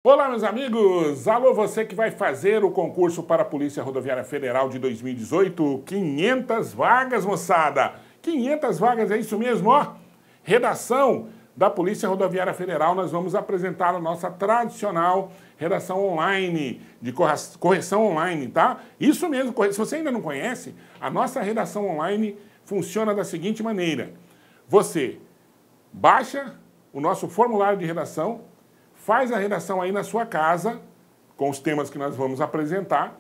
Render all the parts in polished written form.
Olá, meus amigos! Alô, você que vai fazer o concurso para a Polícia Rodoviária Federal de 2018. 500 vagas, moçada! 500 vagas, é isso mesmo, ó! Redação da Polícia Rodoviária Federal. Nós vamos apresentar a nossa tradicional redação online, de correção online, tá? Isso mesmo, se você ainda não conhece, a nossa redação online funciona da seguinte maneira. Você baixa o nosso formulário de redação, faz a redação aí na sua casa, com os temas que nós vamos apresentar,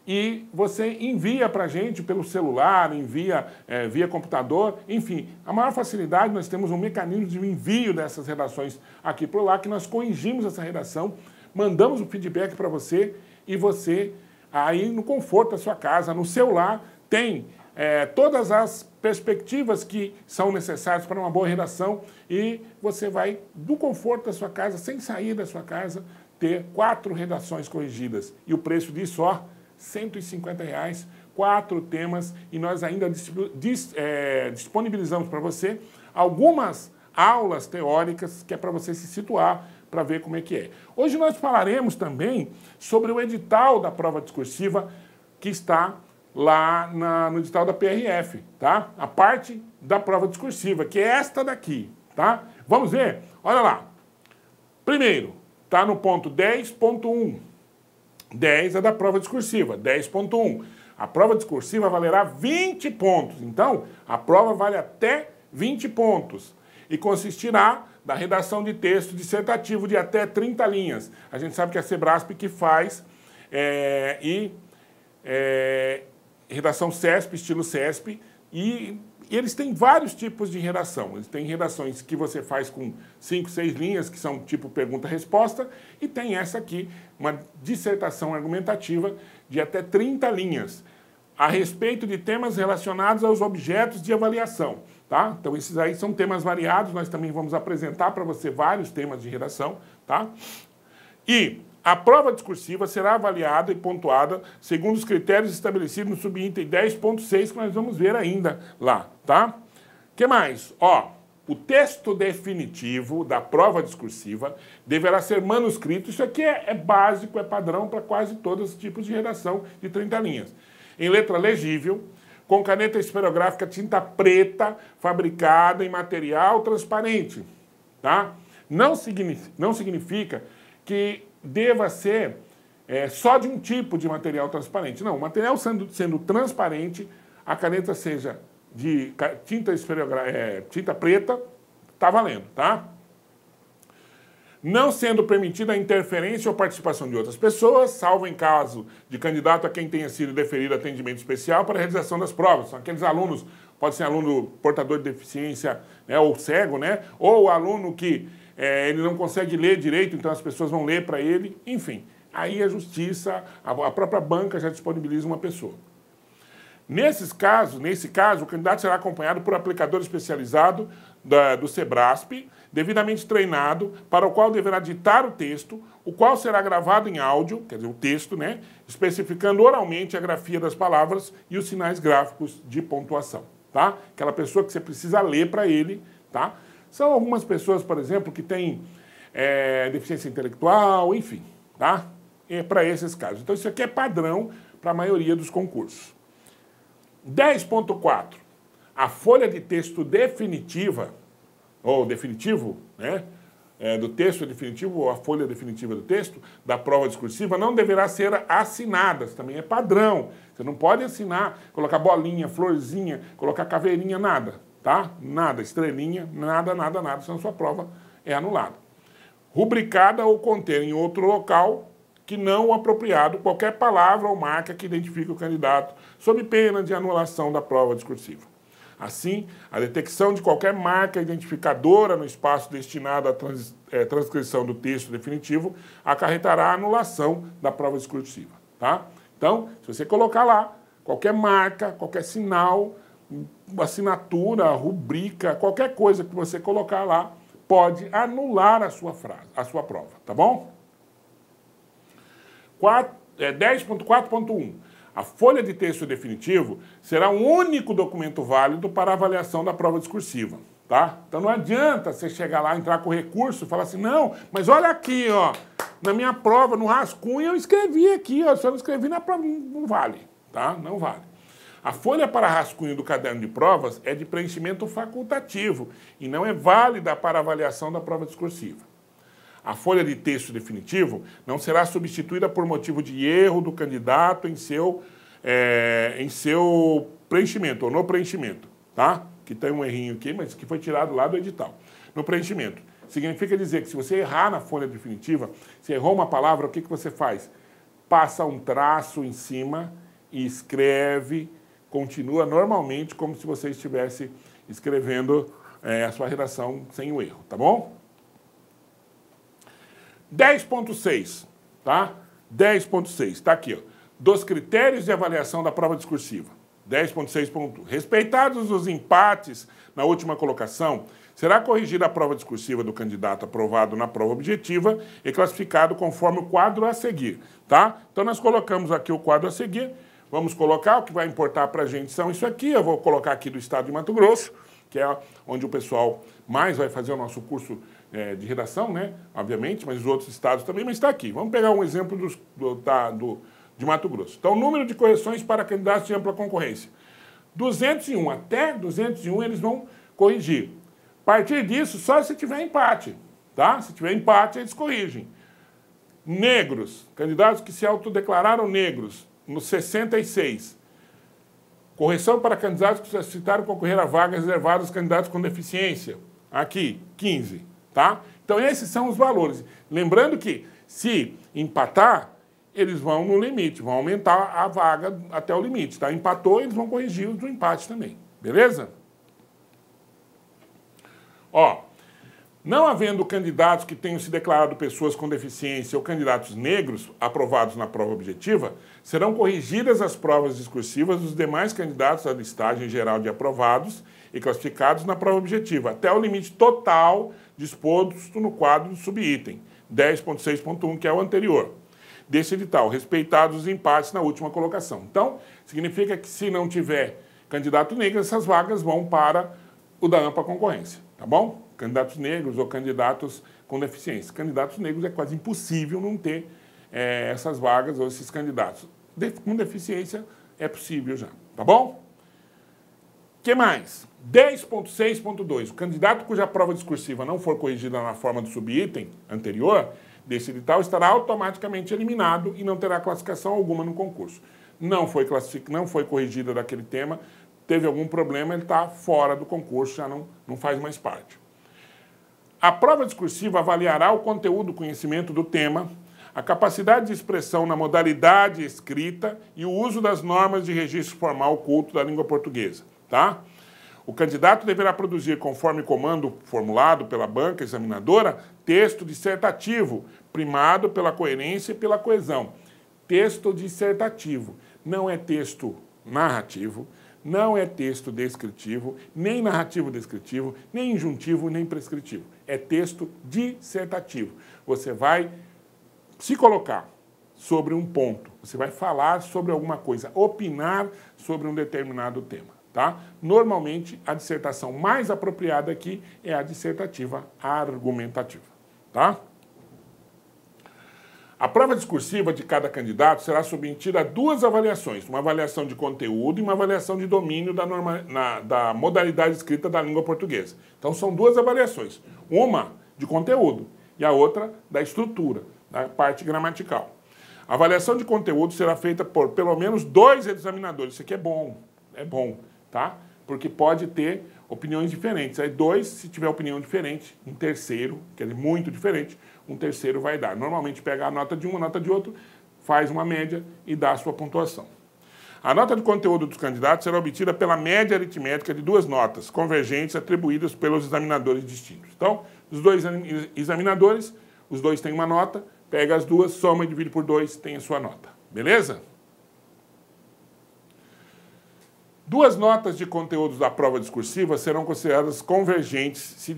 e você envia para a gente pelo celular, envia via computador, enfim. A maior facilidade, nós temos um mecanismo de envio dessas redações aqui por lá, que nós corrigimos essa redação, mandamos o feedback para você, e você, aí no conforto da sua casa, no celular, tem todas as perspectivas que são necessárias para uma boa redação, e você vai, do conforto da sua casa, sem sair da sua casa, ter 4 redações corrigidas. E o preço disso, ó, R$150, 4 temas, e nós ainda disponibilizamos para você algumas aulas teóricas que é para você se situar, para ver como é que é. Hoje nós falaremos também sobre o edital da prova discursiva que está lá no edital da PRF, tá? A parte da prova discursiva, que é esta daqui, tá? Vamos ver? Olha lá. Primeiro, tá no ponto 10.1. 10 é da prova discursiva, 10.1. A prova discursiva valerá 20 pontos. Então, a prova vale até 20 pontos. E consistirá da redação de texto dissertativo de até 30 linhas. A gente sabe que é a Sebrasp que faz redação CESP, estilo CESP, e eles têm vários tipos de redação. Eles têm redações que você faz com 5, 6 linhas, que são tipo pergunta-resposta, e tem essa aqui, uma dissertação argumentativa de até 30 linhas, a respeito de temas relacionados aos objetos de avaliação, tá? Então esses aí são temas variados, nós também vamos apresentar para você vários temas de redação, tá? E a prova discursiva será avaliada e pontuada segundo os critérios estabelecidos no subitem 10.6, que nós vamos ver ainda lá, tá? O que mais? Ó, o texto definitivo da prova discursiva deverá ser manuscrito. Isso aqui é básico, é padrão para quase todos os tipos de redação de 30 linhas. Em letra legível, com caneta esferográfica tinta preta, fabricada em material transparente, tá? Não significa que deva ser só de um tipo de material transparente. Não, o material sendo transparente, a caneta seja de tinta preta, tá valendo, tá? Não sendo permitida a interferência ou participação de outras pessoas, salvo em caso de candidato a quem tenha sido deferido atendimento especial para a realização das provas. São aqueles alunos, pode ser aluno portador de deficiência, né, ou cego, né, ou aluno que ele não consegue ler direito, então as pessoas vão ler para ele, enfim. Aí a justiça, a própria banca já disponibiliza uma pessoa. Nesse caso, o candidato será acompanhado por aplicador especializado do Sebrasp, devidamente treinado, para o qual deverá ditar o texto, o qual será gravado em áudio, quer dizer, o texto, né, especificando oralmente a grafia das palavras e os sinais gráficos de pontuação, tá? Aquela pessoa que você precisa ler para ele, tá? São algumas pessoas, por exemplo, que têm deficiência intelectual, enfim, tá? É para esses casos. Então, isso aqui é padrão para a maioria dos concursos. 10.4. A folha de texto definitiva, ou definitivo, né? Do texto definitivo, ou a folha definitiva do texto, da prova discursiva, não deverá ser assinada. Isso também é padrão. Você não pode assinar, colocar bolinha, florzinha, colocar caveirinha, nada. Tá? Nada, estrelinha, nada, senão sua prova é anulada. Rubricada ou conter em outro local que não o apropriado qualquer palavra ou marca que identifique o candidato, sob pena de anulação da prova discursiva. Assim, a detecção de qualquer marca identificadora no espaço destinado à transcrição do texto definitivo acarretará a anulação da prova discursiva. Tá? Então, se você colocar lá qualquer marca, qualquer sinal, assinatura, rubrica, qualquer coisa que você colocar lá, pode anular a sua prova, tá bom? 10.4.1. A folha de texto definitivo será um único documento válido para avaliação da prova discursiva, tá? Então não adianta você chegar lá, entrar com recurso e falar assim, não, mas olha aqui, ó, na minha prova, no rascunho, eu escrevi aqui, ó, se eu não escrevi na prova, não vale, tá? Não vale. A folha para rascunho do caderno de provas é de preenchimento facultativo e não é válida para avaliação da prova discursiva. A folha de texto definitivo não será substituída por motivo de erro do candidato em seu preenchimento ou no preenchimento, tá? Que tem um errinho aqui, mas que foi tirado lá do edital. No preenchimento. Significa dizer que se você errar na folha definitiva, se errou uma palavra, o que você faz? Passa um traço em cima e escreve, continua normalmente como se você estivesse escrevendo a sua redação sem o erro, tá bom? 10.6, tá? 10.6, tá aqui, ó. Dos critérios de avaliação da prova discursiva. 10.6.1. Respeitados os empates na última colocação, será corrigida a prova discursiva do candidato aprovado na prova objetiva e classificado conforme o quadro a seguir, tá? Então nós colocamos aqui o quadro a seguir. Vamos colocar, o que vai importar para a gente são isso aqui. Eu vou colocar aqui do estado de Mato Grosso, que é onde o pessoal mais vai fazer o nosso curso de redação, né? Obviamente, mas os outros estados também, mas está aqui. Vamos pegar um exemplo de Mato Grosso. Então, número de correções para candidatos de ampla concorrência. 201, até 201 eles vão corrigir. A partir disso, só se tiver empate, tá? Se tiver empate, eles corrigem. Negros, candidatos que se autodeclararam negros, no 66. Correção para candidatos que solicitaram concorrer a vagas reservadas aos candidatos com deficiência. Aqui, 15, tá? Então, esses são os valores. Lembrando que, se empatar, eles vão no limite, vão aumentar a vaga até o limite, tá? Empatou, eles vão corrigir os do empate também, beleza? Ó, não havendo candidatos que tenham se declarado pessoas com deficiência ou candidatos negros aprovados na prova objetiva, serão corrigidas as provas discursivas dos demais candidatos à listagem geral de aprovados e classificados na prova objetiva, até o limite total disposto no quadro do subitem, 10.6.1, que é o anterior desse edital, respeitados os empates na última colocação. Então, significa que se não tiver candidato negro, essas vagas vão para o da ampla concorrência, tá bom? Candidatos negros ou candidatos com deficiência. Candidatos negros é quase impossível não ter essas vagas ou esses candidatos. Com deficiência é possível já, tá bom? O que mais? 10.6.2. O candidato cuja prova discursiva não for corrigida na forma do subitem anterior desse edital estará automaticamente eliminado e não terá classificação alguma no concurso. Não foi corrigida daquele tema, teve algum problema, ele está fora do concurso, já não faz mais parte. A prova discursiva avaliará o conteúdo, o conhecimento do tema, a capacidade de expressão na modalidade escrita e o uso das normas de registro formal culto da língua portuguesa, tá? O candidato deverá produzir, conforme comando formulado pela banca examinadora, texto dissertativo, primado pela coerência e pela coesão. Texto dissertativo. Não é texto narrativo, não é texto descritivo, nem narrativo descritivo, nem injuntivo, nem prescritivo. É texto dissertativo. Você vai se colocar sobre um ponto, você vai falar sobre alguma coisa, opinar sobre um determinado tema. Tá? Normalmente, a dissertação mais apropriada aqui é a dissertativa argumentativa. Tá? A prova discursiva de cada candidato será submetida a duas avaliações, uma avaliação de conteúdo e uma avaliação de domínio da modalidade escrita da língua portuguesa. Então, são duas avaliações, uma de conteúdo e a outra da estrutura, da parte gramatical. A avaliação de conteúdo será feita por pelo menos 2 examinadores. Isso aqui é bom, tá? Porque pode ter opiniões diferentes. Aí 2, se tiver opinião diferente, um terceiro, que é muito diferente, um terceiro vai dar. Normalmente pega a nota de um, a nota de outro, faz uma média e dá a sua pontuação. A nota de conteúdo dos candidatos será obtida pela média aritmética de 2 notas convergentes atribuídas pelos examinadores distintos. Então, os 2 examinadores, os 2 têm uma nota, pega as 2, soma e divide por 2, tem a sua nota. Beleza? 2 notas de conteúdos da prova discursiva serão consideradas convergentes se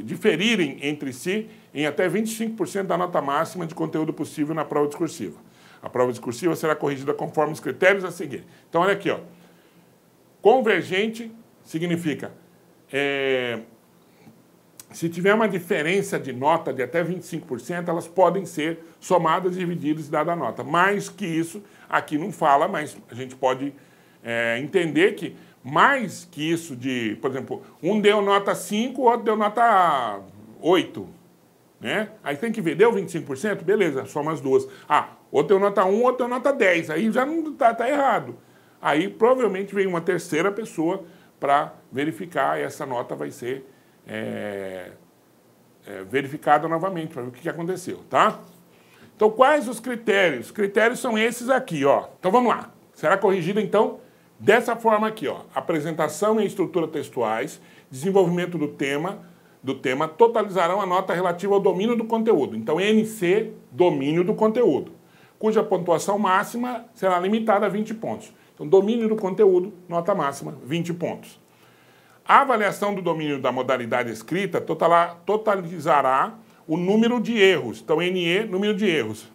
diferirem entre si em até 25% da nota máxima de conteúdo possível na prova discursiva. A prova discursiva será corrigida conforme os critérios a seguir. Então, olha aqui, ó. Convergente significa se tiver uma diferença de nota de até 25%, elas podem ser somadas, divididas e dada a nota. Mais que isso, aqui não fala, mas a gente pode entender que mais que isso de, por exemplo, um deu nota 5, o outro deu nota 8. Né? Aí tem que ver, deu 25%? Beleza, soma as duas. Ah, outro deu nota 1, outro deu nota 10. Aí já não tá errado. Aí provavelmente vem uma terceira pessoa para verificar e essa nota vai ser verificada novamente, para ver o que aconteceu, tá? Então, quais os critérios? Os critérios são esses aqui, ó. Então, vamos lá. Será corrigida, então, dessa forma aqui, ó. Apresentação e estrutura textuais, desenvolvimento do tema totalizarão a nota relativa ao domínio do conteúdo. Então, NC, domínio do conteúdo, cuja pontuação máxima será limitada a 20 pontos. Então, domínio do conteúdo, nota máxima, 20 pontos. A avaliação do domínio da modalidade escrita totalizará o número de erros. Então, NE, número de erros.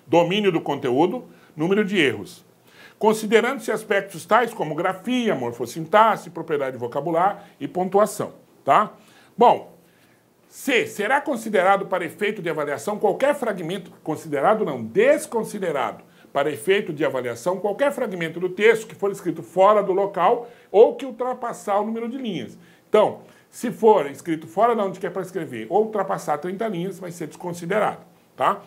Domínio do conteúdo, número de erros. Considerando-se aspectos tais como grafia, morfossintaxe, propriedade de vocabulário e pontuação, tá? Bom, C. Será considerado para efeito de avaliação qualquer fragmento, considerado não, desconsiderado, para efeito de avaliação qualquer fragmento do texto que for escrito fora do local ou que ultrapassar o número de linhas. Então, se for escrito fora de onde quer para escrever ou ultrapassar 30 linhas, vai ser desconsiderado, tá?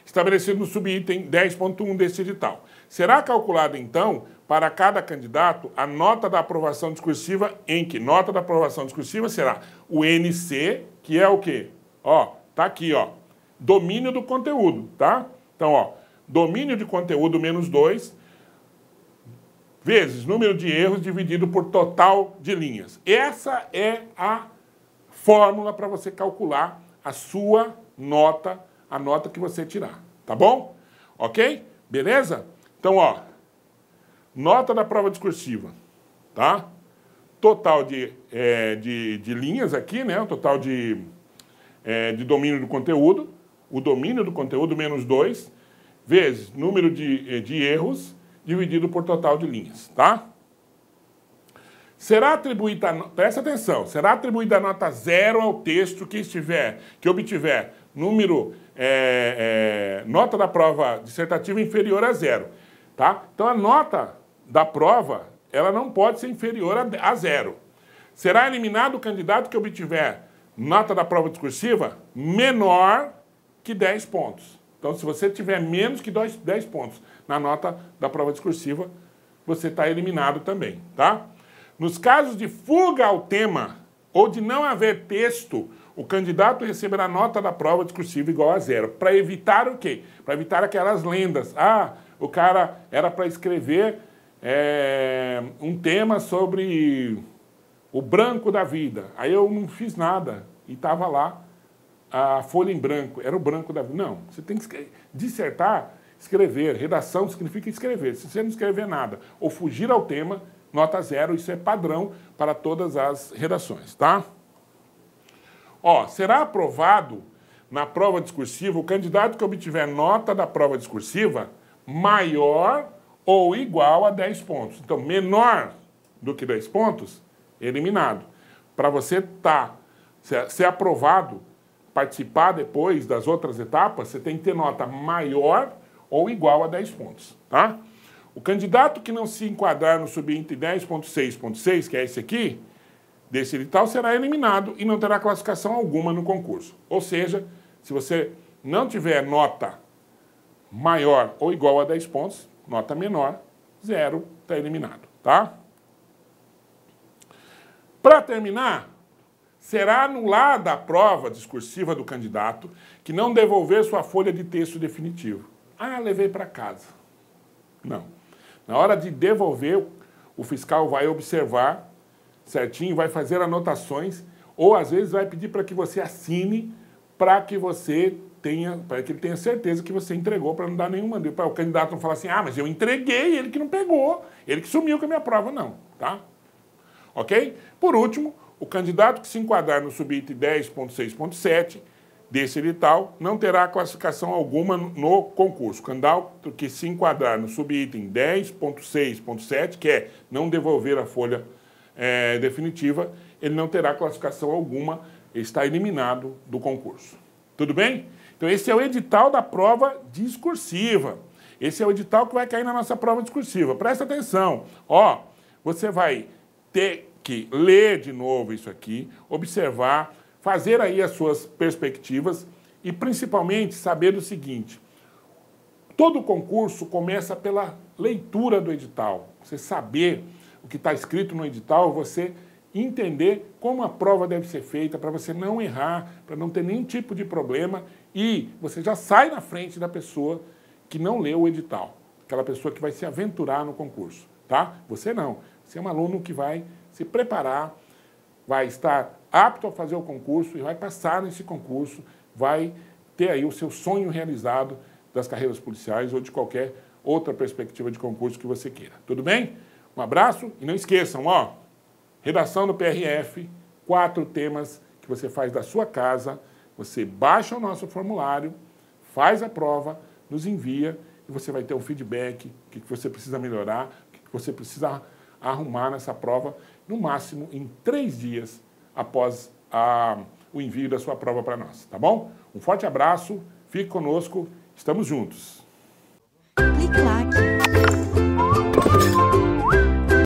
Estabelecido no subitem 10.1 deste edital. Será calculada, então, para cada candidato, a nota da aprovação discursiva, em que nota da aprovação discursiva será o NC, que é o quê? Ó, tá aqui, ó, domínio do conteúdo, tá? Então, ó, domínio de conteúdo menos 2, vezes número de erros dividido por total de linhas. Essa é a fórmula para você calcular a sua nota, a nota que você tirar, tá bom? Ok? Beleza? Então, ó, nota da prova discursiva, tá? Total de linhas aqui, né? O total de domínio do conteúdo, o domínio do conteúdo menos 2, vezes número de erros, dividido por total de linhas, tá? Será atribuída, presta atenção, será atribuída a nota 0 ao texto que obtiver número, nota da prova dissertativa inferior a 0, tá? Então, a nota da prova, ela não pode ser inferior a 0. Será eliminado o candidato que obtiver nota da prova discursiva menor que 10 pontos. Então, se você tiver menos que 10 pontos na nota da prova discursiva, você está eliminado também, tá? Nos casos de fuga ao tema ou de não haver texto, o candidato receberá nota da prova discursiva igual a 0. Para evitar o quê? Para evitar aquelas lendas. Ah, o cara era para escrever um tema sobre o branco da vida. Aí eu não fiz nada e estava lá a folha em branco, era o branco da vida. Não, você tem que dissertar, escrever. Redação significa escrever. Se você não escrever nada ou fugir ao tema, nota 0, isso é padrão para todas as redações, tá? Ó, será aprovado na prova discursiva o candidato que obtiver nota da prova discursiva maior ou igual a 10 pontos. Então, menor do que 10 pontos, eliminado. Para você ser aprovado, participar depois das outras etapas, você tem que ter nota maior ou igual a 10 pontos, tá? O candidato que não se enquadrar no subitem 10.6.6, que é esse aqui, desse edital, será eliminado e não terá classificação alguma no concurso. Ou seja, se você não tiver nota maior ou igual a 10 pontos, nota menor, 0, está eliminado, tá? Para terminar, será anulada a prova discursiva do candidato que não devolver sua folha de texto definitivo. Ah, levei para casa. Não. Na hora de devolver, o fiscal vai observar certinho, vai fazer anotações, ou às vezes vai pedir para que você assine para que ele tenha certeza que você entregou, para não dar nenhuma, para o candidato não falar assim, ah, mas eu entreguei, ele que não pegou, ele que sumiu com a minha prova, não, tá? Ok? Por último, o candidato que se enquadrar no subitem 10.6.7 desse edital não terá classificação alguma no concurso. O candidato que se enquadrar no subitem 10.6.7, que é não devolver a folha definitiva, ele não terá classificação alguma, ele está eliminado do concurso. Tudo bem? Então esse é o edital da prova discursiva. Esse é o edital que vai cair na nossa prova discursiva. Presta atenção. Ó, você vai ter que ler de novo isso aqui, observar, fazer aí as suas perspectivas e principalmente saber do seguinte: todo concurso começa pela leitura do edital. Você saber o que está escrito no edital, você entender como a prova deve ser feita para você não errar, para não ter nenhum tipo de problema e você já sai na frente da pessoa que não leu o edital, aquela pessoa que vai se aventurar no concurso, tá? Você não. Você é um aluno que vai se preparar, vai estar apto a fazer o concurso e vai passar nesse concurso, vai ter aí o seu sonho realizado das carreiras policiais ou de qualquer outra perspectiva de concurso que você queira. Tudo bem? Um abraço e não esqueçam, ó, redação do PRF, 4 temas que você faz da sua casa, você baixa o nosso formulário, faz a prova, nos envia e você vai ter um feedback, o que você precisa melhorar, o que você precisa arrumar nessa prova, no máximo em 3 dias após o envio da sua prova para nós, tá bom? Um forte abraço, fique conosco, estamos juntos. Clique like.